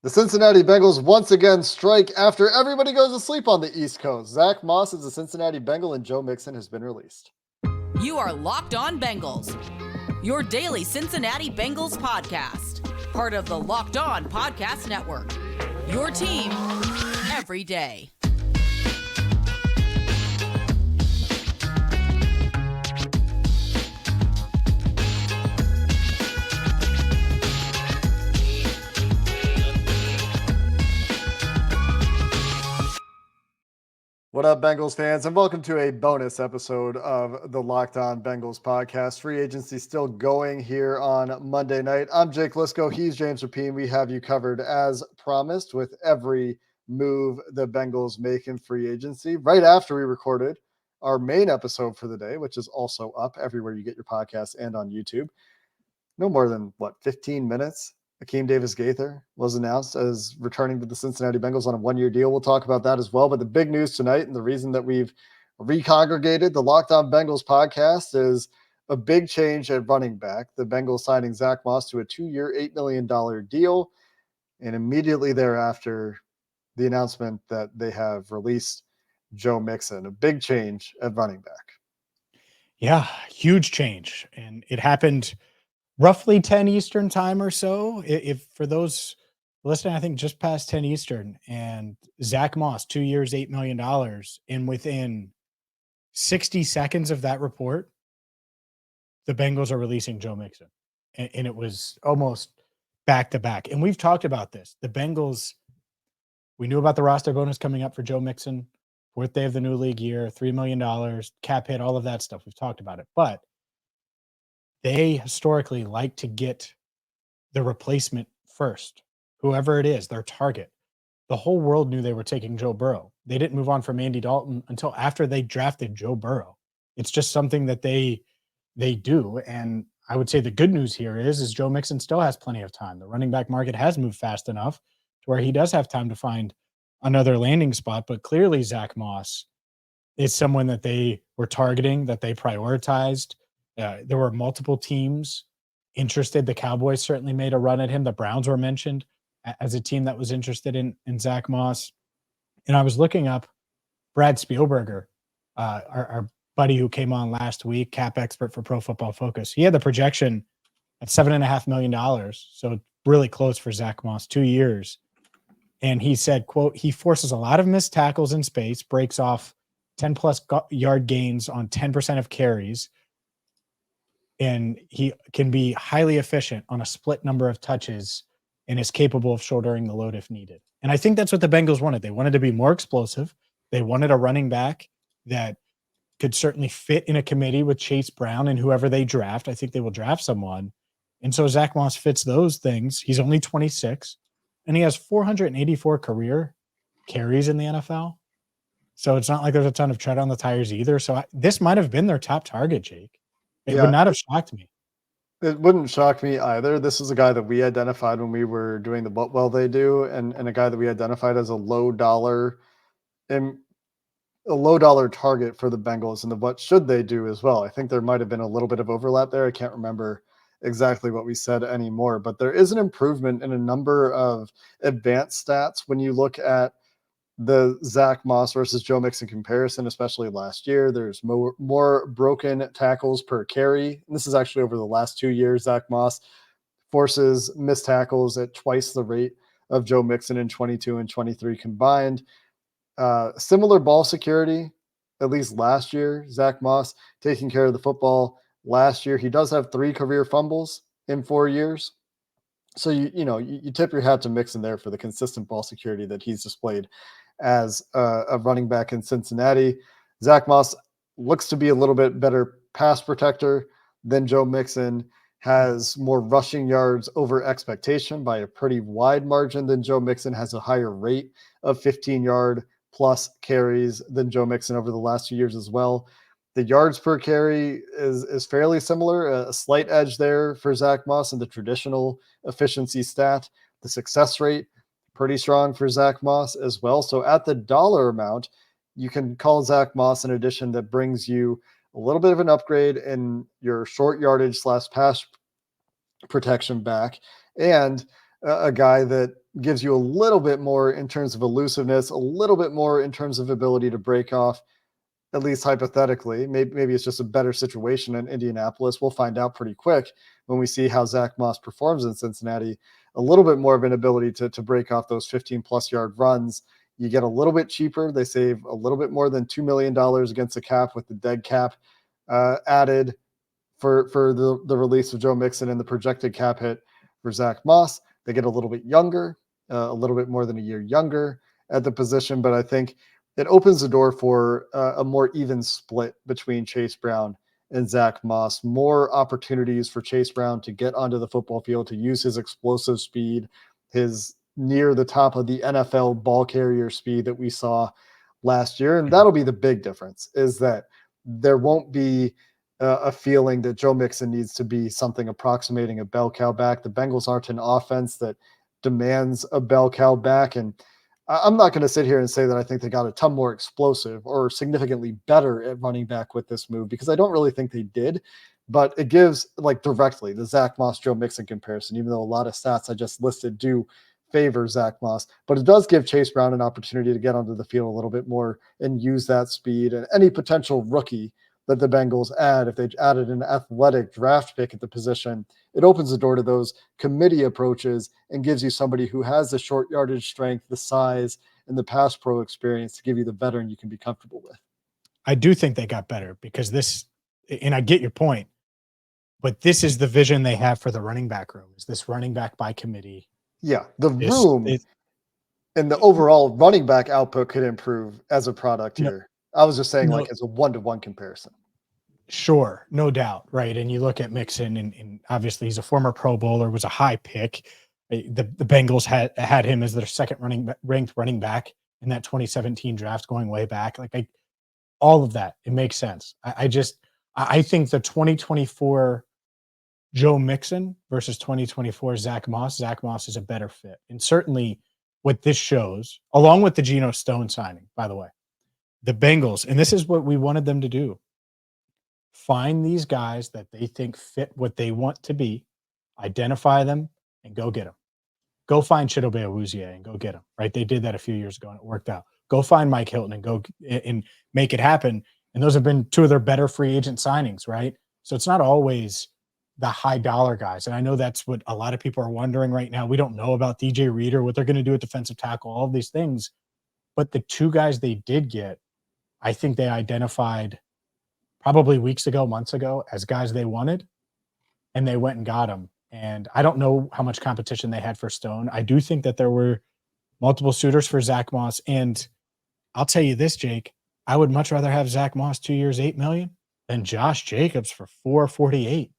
The Cincinnati Bengals once again strike after everybody goes to sleep on the East Coast. Zack Moss is a Cincinnati Bengal and Joe Mixon has been released. You are Locked On Bengals, your daily Cincinnati Bengals podcast, part of the Locked On Podcast Network, your team every day. What up, Bengals fans, and welcome to a bonus episode of the Locked On Bengals podcast. Free agency still going here on Monday night. I'm Jake Lisco. He's James Rapine. We have you covered as promised with every move the Bengals make in free agency. Right after we recorded our main episode for the day, which is also up everywhere you get your podcasts and on YouTube. No more than, 15 minutes? Akeem Davis-Gaither was announced as returning to the Cincinnati Bengals on a one-year deal. We'll talk about that as well. But the big news tonight, and the reason that we've recongregated the Locked On Bengals podcast, is a big change at running back. The Bengals signing Zack Moss to a 2-year, $8 million deal. And immediately thereafter, the announcement that they have released Joe Mixon. A big change at running back. Yeah, huge change. And it happened roughly 10 Eastern time or so. If for those listening, I think just past 10 Eastern, and Zack Moss, 2 years, $8 million. And within 60 seconds of that report, the Bengals are releasing Joe Mixon. And it was almost back to back. And we've talked about this. The Bengals, we knew about the roster bonus coming up for Joe Mixon, fourth day of the new league year, $3 million, cap hit, all of that stuff. We've talked about it. But they historically like to get the replacement first, whoever it is, their target. The whole world knew they were taking Joe Burrow. They didn't move on from Andy Dalton until after they drafted Joe Burrow. It's just something that they do. And I would say the good news here is Joe Mixon still has plenty of time. The running back market has moved fast enough to where he does have time to find another landing spot. But clearly Zack Moss is someone that they were targeting, that they prioritized. There were multiple teams interested. The Cowboys certainly made a run at him. The Browns were mentioned as a team that was interested in Zack Moss. And I was looking up Brad Spielberger, our buddy who came on last week, cap expert for Pro Football Focus. He had the projection at $7.5 million. So really close for Zack Moss, 2 years. And he said, quote, he forces a lot of missed tackles in space, breaks off 10 plus yard gains on 10% of carries. And he can be highly efficient on a split number of touches and is capable of shouldering the load if needed. And I think that's what the Bengals wanted. They wanted to be more explosive. They wanted a running back that could certainly fit in a committee with Chase Brown and whoever they draft. I think they will draft someone. And so Zack Moss fits those things. He's only 26, and he has 484 career carries in the NFL. So it's not like there's a ton of tread on the tires either. So this might have been their top target, Jake. It would not have shocked me. It wouldn't shock me either. This is a guy that we identified when we were doing the what well they do, and a guy that we identified as a low dollar target for the Bengals and the what should they do as well. I think there might have been a little bit of overlap there. I can't remember exactly what we said anymore, but there is an improvement in a number of advanced stats when you look at the Zack Moss versus Joe Mixon comparison, especially last year. There's more broken tackles per carry. And this is actually over the last 2 years. Zack Moss forces missed tackles at twice the rate of Joe Mixon in 22 and 23 combined. Similar ball security, at least last year. Zack Moss taking care of the football last year. He does have 3 career fumbles in 4 years. So, you tip your hat to Mixon there for the consistent ball security that he's displayed as a running back in Cincinnati. Zack Moss looks to be a little bit better pass protector than Joe Mixon, has more rushing yards over expectation by a pretty wide margin than Joe Mixon, has a higher rate of 15-yard plus carries than Joe Mixon over the last 2 years as well. The yards per carry is fairly similar, a slight edge there for Zack Moss in the traditional efficiency stat. The success rate, pretty strong for Zack Moss as well. So at the dollar amount, you can call Zack Moss an addition that brings you a little bit of an upgrade in your short yardage / pass protection back, and a guy that gives you a little bit more in terms of elusiveness, a little bit more in terms of ability to break off, at least hypothetically. Maybe it's just a better situation in Indianapolis. We'll find out pretty quick when we see how Zack Moss performs in Cincinnati. A little bit more of an ability to break off those 15-plus yard runs. You get a little bit cheaper. They save a little bit more than $2 million against the cap with the dead cap added for the release of Joe Mixon and the projected cap hit for Zack Moss. They get a little bit younger, a little bit more than a year younger at the position, but I think it opens the door for a more even split between Chase Brown and Zack Moss. More opportunities for Chase Brown to get onto the football field, to use his explosive speed, his near the top of the NFL ball carrier speed that we saw last year. And that'll be the big difference, is that there won't be a feeling that Joe Mixon needs to be something approximating a bell cow back. The Bengals aren't an offense that demands a bell cow back. And I'm not going to sit here and say that I think they got a ton more explosive or significantly better at running back with this move, because I don't really think they did. But it gives, like, directly the Zack Moss Joe Mixon comparison, even though a lot of stats I just listed do favor Zack Moss. But it does give Chase Brown an opportunity to get onto the field a little bit more and use that speed. And any potential rookie that the Bengals add, if they added an athletic draft pick at the position, it opens the door to those committee approaches and gives you somebody who has the short yardage strength, the size, and the pass pro experience to give you the veteran you can be comfortable with. I do think they got better because this, and I get your point, but this is the vision they have for the running back room, is this running back by committee. Yeah, the room and the overall running back output could improve as a product here. I was just saying, like, as a one-to-one comparison. Sure, no doubt, right? And you look at Mixon, and obviously he's a former Pro Bowler, was a high pick. The Bengals had him as their second ranked running back in that 2017 draft, going way back. Like, all of that, it makes sense. I think the 2024 Joe Mixon versus 2024 Zack Moss is a better fit. And certainly what this shows, along with the Geno Stone signing, by the way, the Bengals, and this is what we wanted them to do, find these guys that they think fit what they want to be, identify them, and go get them. Go find Chidobe Awuzie and go get him, right? They did that a few years ago and it worked out. Go find Mike Hilton and go and make it happen. And those have been two of their better free agent signings, right? So it's not always the high dollar guys. And I know that's what a lot of people are wondering right now. We don't know about DJ Reader, what they're going to do at defensive tackle, all of these things. But the two guys they did get, I think they identified probably weeks ago, months ago, as guys they wanted, and they went and got them. And I don't know how much competition they had for Stone. I do think that there were multiple suitors for Zack Moss. And I'll tell you this, Jake, I would much rather have Zack Moss 2 years, $8 million than Josh Jacobs for $4.48.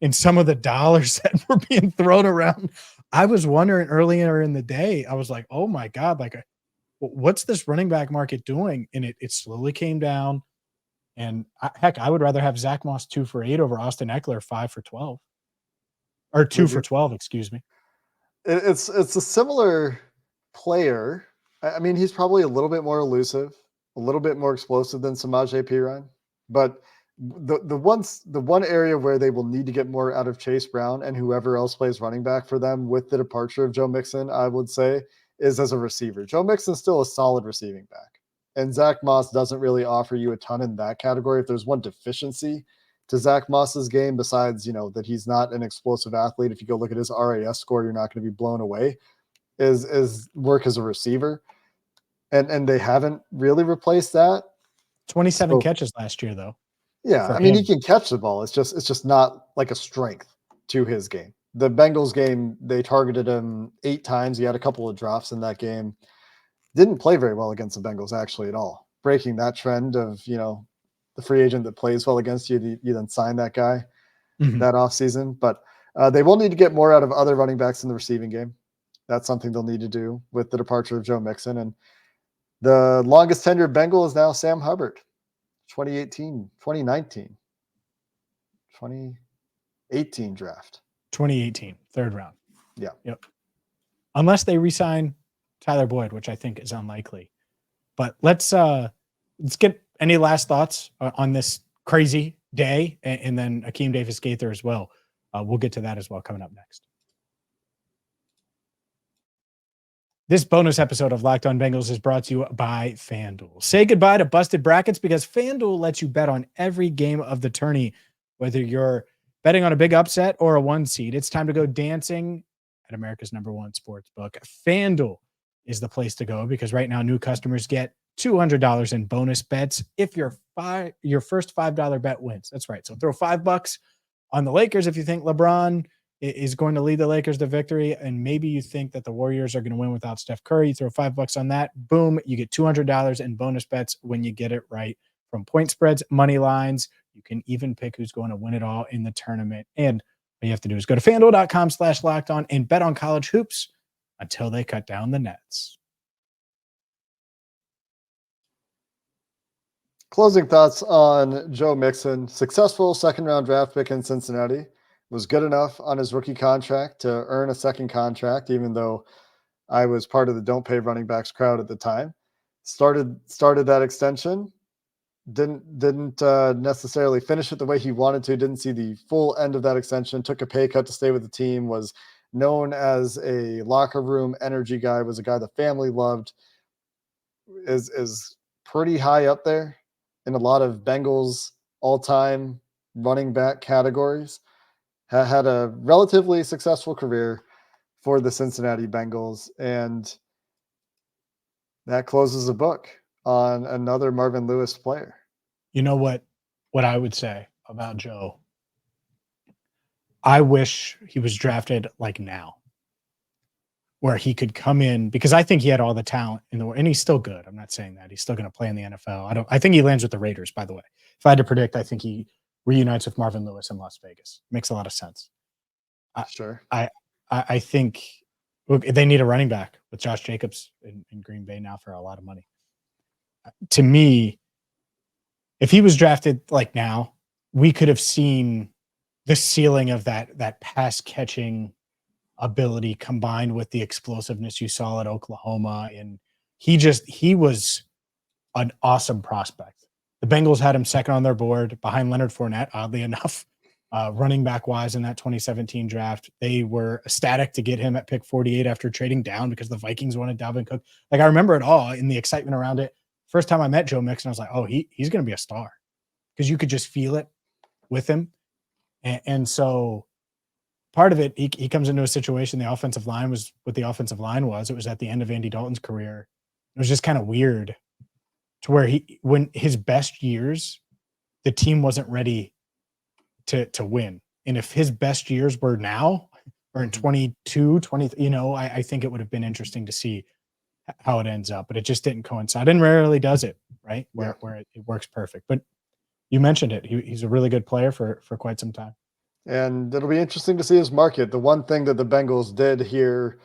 In some of the dollars that were being thrown around, I was wondering earlier in the day, I was like, oh my God, like, what's this running back market doing? And it slowly came down. And I would rather have Zack Moss 2 for $8 over Austin Eckler 5 for 12, or 2 for 12, excuse me. It's a similar player. I mean, he's probably a little bit more elusive, a little bit more explosive than Samaje Perine, but the one area where they will need to get more out of Chase Brown and whoever else plays running back for them with the departure of Joe Mixon, I would say, is as a receiver. Joe Mixon's still a solid receiving back, and Zack Moss doesn't really offer you a ton in that category. If there's one deficiency to Zack Moss's game, besides, that he's not an explosive athlete, if you go look at his RAS score, you're not going to be blown away, is work as a receiver. And they haven't really replaced that. 27 catches last year, though. Yeah, I mean, he can catch the ball. It's just not like a strength to his game. The Bengals game, they targeted him 8 times. He had a couple of drops in that game. Didn't play very well against the Bengals, actually, at all. Breaking that trend of, the free agent that plays well against you, you then sign that guy that offseason. But they will need to get more out of other running backs in the receiving game. That's something they'll need to do with the departure of Joe Mixon. And the longest tenured Bengal is now Sam Hubbard. 2018 draft. 2018, third round. Yeah. Yep. Unless they re-sign Tyler Boyd, which I think is unlikely. But let's get any last thoughts on this crazy day, and then Akeem Davis-Gaither as well. We'll get to that as well coming up next. This bonus episode of Locked On Bengals is brought to you by FanDuel. Say goodbye to busted brackets because FanDuel lets you bet on every game of the tourney, whether you're betting on a big upset or a one seed. It's time to go dancing at America's #1 sports book. FanDuel is the place to go because right now new customers get $200 in bonus bets if your first $5 bet wins. That's right. So throw $5 on the Lakers if you think LeBron is going to lead the Lakers to victory, and maybe you think that the Warriors are going to win without Steph Curry. You throw $5 on that. Boom, you get $200 in bonus bets when you get it right. From point spreads, money lines, you can even pick who's going to win it all in the tournament. And what you have to do is go to FanDuel.com/lockedon and bet on college hoops until they cut down the nets. Closing thoughts on Joe Mixon. Successful second-round draft pick in Cincinnati. Was good enough on his rookie contract to earn a second contract, even though I was part of the don't pay running backs crowd at the time. Started that extension. Didn't necessarily finish it the way he wanted to. Didn't see the full end of that extension. Took a pay cut to stay with the team. Was known as a locker room energy guy. Was a guy the family loved. Is pretty high up there in a lot of Bengals all-time running back categories. Had a relatively successful career for the Cincinnati Bengals, and that closes the book on another Marvin Lewis player. You know what I would say about Joe? I wish he was drafted like now, where he could come in, because I think he had all the talent in the world, and he's still good. I'm not saying that. He's still going to play in the NFL. I think he lands with the Raiders, by the way. If I had to predict, I think he reunites with Marvin Lewis in Las Vegas. Makes a lot of sense. Sure. I think they need a running back with Josh Jacobs in Green Bay now for a lot of money. To me, if he was drafted like now, we could have seen the ceiling of that pass catching ability combined with the explosiveness you saw at Oklahoma. And he was an awesome prospect. The Bengals had him second on their board behind Leonard Fournette, oddly enough, running back wise in that 2017 draft. They were ecstatic to get him at pick 48 after trading down because the Vikings wanted Dalvin Cook. Like, I remember it all in the excitement around it. First time I met Joe Mixon, I was like, oh, he's going to be a star, because you could just feel it with him. And so part of it, he comes into a situation, the offensive line was what the offensive line was. It was at the end of Andy Dalton's career. It was just kind of weird to where when his best years, the team wasn't ready to win. And if his best years were now or in 22, 20, I think it would have been interesting to see how it ends up, but it just didn't coincide, and rarely does it, right? Where it works perfect. But you mentioned it. He's a really good player for quite some time. And it'll be interesting to see his market. The one thing that the Bengals did here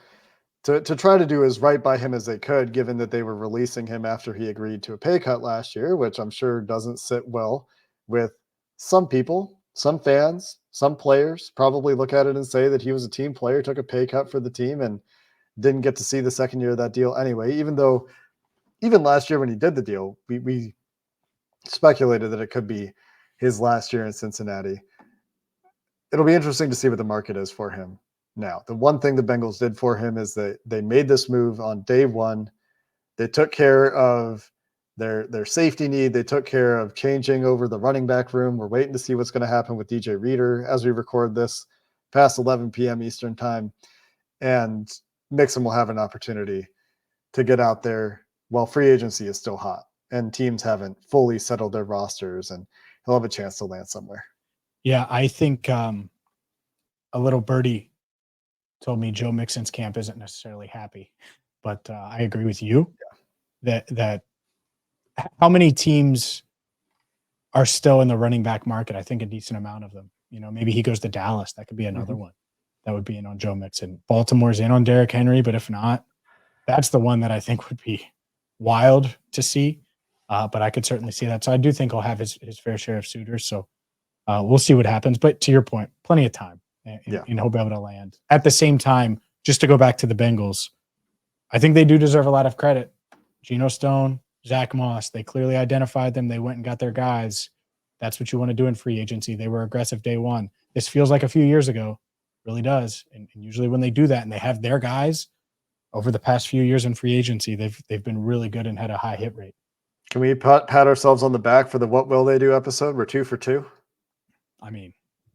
to try to do as right by him as they could, given that they were releasing him after he agreed to a pay cut last year, which I'm sure doesn't sit well with some people, some fans, some players probably look at it and say that he was a team player, took a pay cut for the team, and didn't get to see the second year of that deal anyway, even though even last year when he did the deal, we speculated that it could be his last year in Cincinnati. It'll be interesting to see what the market is for him now. The one thing the Bengals did for him is that they made this move on day one. They took care of their safety need. They took care of changing over the running back room. We're waiting to see what's going to happen with DJ Reader as we record this past 11 p.m. Eastern time. And Mixon will have an opportunity to get out there while free agency is still hot and teams haven't fully settled their rosters, and he'll have a chance to land somewhere. Yeah, I think a little birdie told me Joe Mixon's camp isn't necessarily happy, but I agree with you that how many teams are still in the running back market? I think a decent amount of them. Maybe he goes to Dallas. That could be another one that would be in on Joe Mixon. Baltimore's in on Derrick Henry, but if not, that's the one that I think would be wild to see. But I could certainly see that. So I do think he'll have his fair share of suitors. So we'll see what happens. But to your point, plenty of time. And he'll be able to land. At the same time, just to go back to the Bengals, I think they do deserve a lot of credit. Geno Stone, Zack Moss, they clearly identified them. They went and got their guys. That's what you want to do in free agency. They were aggressive day one. This feels like a few years ago. Really does. And usually when they do that and they have their guys, over the past few years in free agency, they've been really good and had a high hit rate. Can we pat ourselves on the back for the What Will They Do episode? We're 2 for 2. I mean,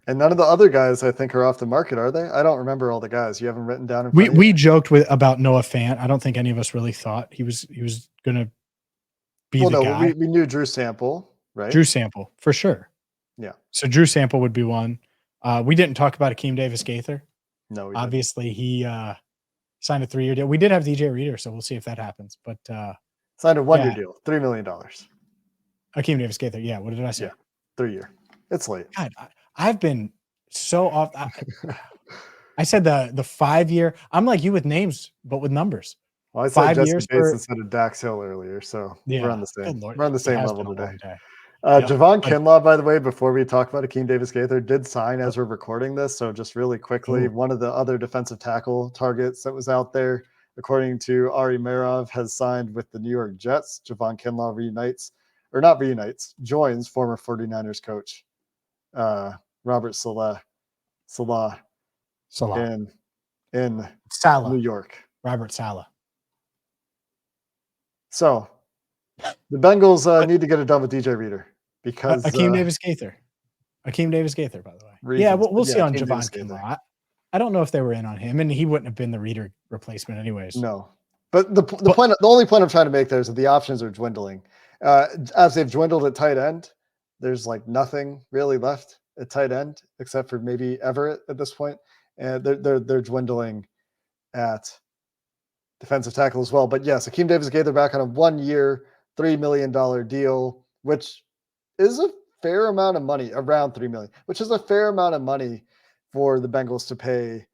And none of the other guys, I think, are off the market, are they? I don't remember all the guys. You haven't written down in front of you? we joked about Noah Fant. I don't think any of us really thought he was going to be the guy. We knew Drew Sample, right? Drew Sample, for sure. Yeah. So Drew Sample would be one. We didn't talk about Akeem Davis-Gaither. No, obviously he signed a 3-year deal. We did have DJ Reader, so we'll see if that happens. But signed a 1-year deal, $3 million. Akeem Davis-Gaither. Yeah. What did I say? Yeah, 3-year. It's late. God, I've been so off. I said the 5-year. I'm like you with names, but with numbers. Well, I said 5 Jesse years Bates instead of Dax Hill earlier, so we're on the same. We're on the same level today. Javon Kinlaw, by the way, before we talk about Akeem Davis-Gaither, did sign as we're recording this. So just really quickly, one of the other defensive tackle targets that was out there, according to Ari Merov, has signed with the New York Jets. Javon Kinlaw joins former 49ers coach Robert Saleh in Saleh. New York. Robert Saleh. So the Bengals need to get it done with DJ Reader because Akeem Davis-Gaither. Akeem Davis-Gaither, by the way. Reasons. Yeah, we'll see on Akeem Javon Kinlaw. I don't know if they were in on him, and he wouldn't have been the Reader replacement anyways. No, but the only point I'm trying to make there is that the options are dwindling. As they've dwindled at tight end, there's like nothing really left at tight end except for maybe Everett at this point, and they're dwindling at defensive tackle as well. But yes, Akeem Davis-Gaither back on a 1-year, $3 million deal, which is a fair amount of money, around $3 million, which is a fair amount of money for the Bengals to pay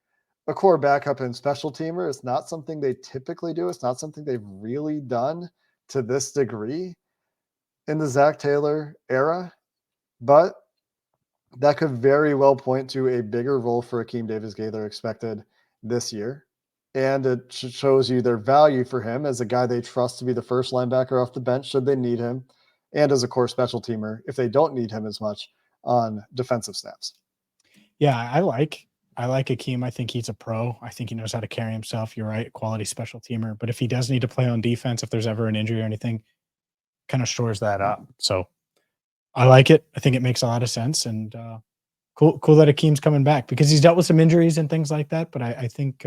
a core backup and special teamer. It's not something they typically do. It's not something they've really done to this degree in the Zach Taylor era, but that could very well point to a bigger role for Akeem Davis-Gaither expected this year. And it shows you their value for him as a guy they trust to be the first linebacker off the bench should they need him, and as a core special teamer if they don't need him as much on defensive snaps. Yeah, I like Akeem. I think he's a pro. I think he knows how to carry himself. You're right, quality special teamer. But if he does need to play on defense, if there's ever an injury or anything, kind of shores that up. So I like it. I think it makes a lot of sense. And cool that Akeem's coming back because he's dealt with some injuries and things like that. But I think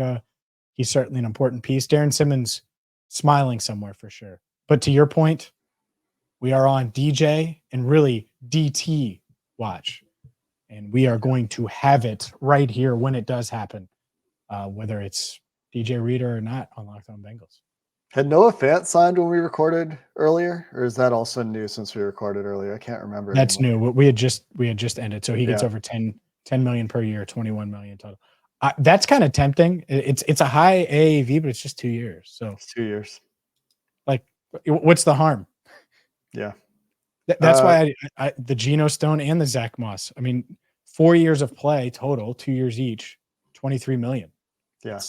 he's certainly an important piece. Darren Simmons smiling somewhere for sure. But to your point, we are on DJ and really DT watch. And we are going to have it right here when it does happen, whether it's DJ Reader or not on Locked On Bengals. Had Noah Fant signed when we recorded earlier, or is that also new since we recorded earlier? I can't remember. That's anymore. New. We had just ended. So he gets over 10 million per year, 21 million total. That's kind of tempting. It's a high AAV, but it's just 2 years. So it's 2 years. Like, what's the harm? Yeah. That's why I the Geno Stone and the Zack Moss. I mean, 4 years of play total, 2 years each, 23 million. Yeah.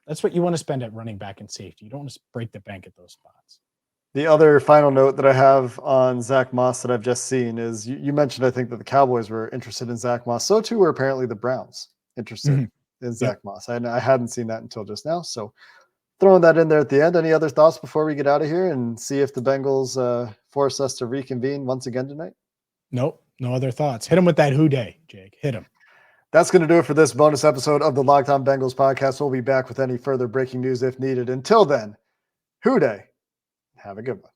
That's what you want to spend at running back and safety. You don't want to break the bank at those spots. The other final note that I have on Zack Moss that I've just seen is you mentioned, I think, that the Cowboys were interested in Zack Moss. So too were apparently the Browns interested in Zack Moss. I hadn't seen that until just now. So throwing that in there at the end. Any other thoughts before we get out of here and see if the Bengals force us to reconvene once again tonight? Nope. No other thoughts. Hit him with that who day, Jake. Hit him. That's going to do it for this bonus episode of the Locked On Bengals podcast. We'll be back with any further breaking news if needed. Until then, who day. Have a good one.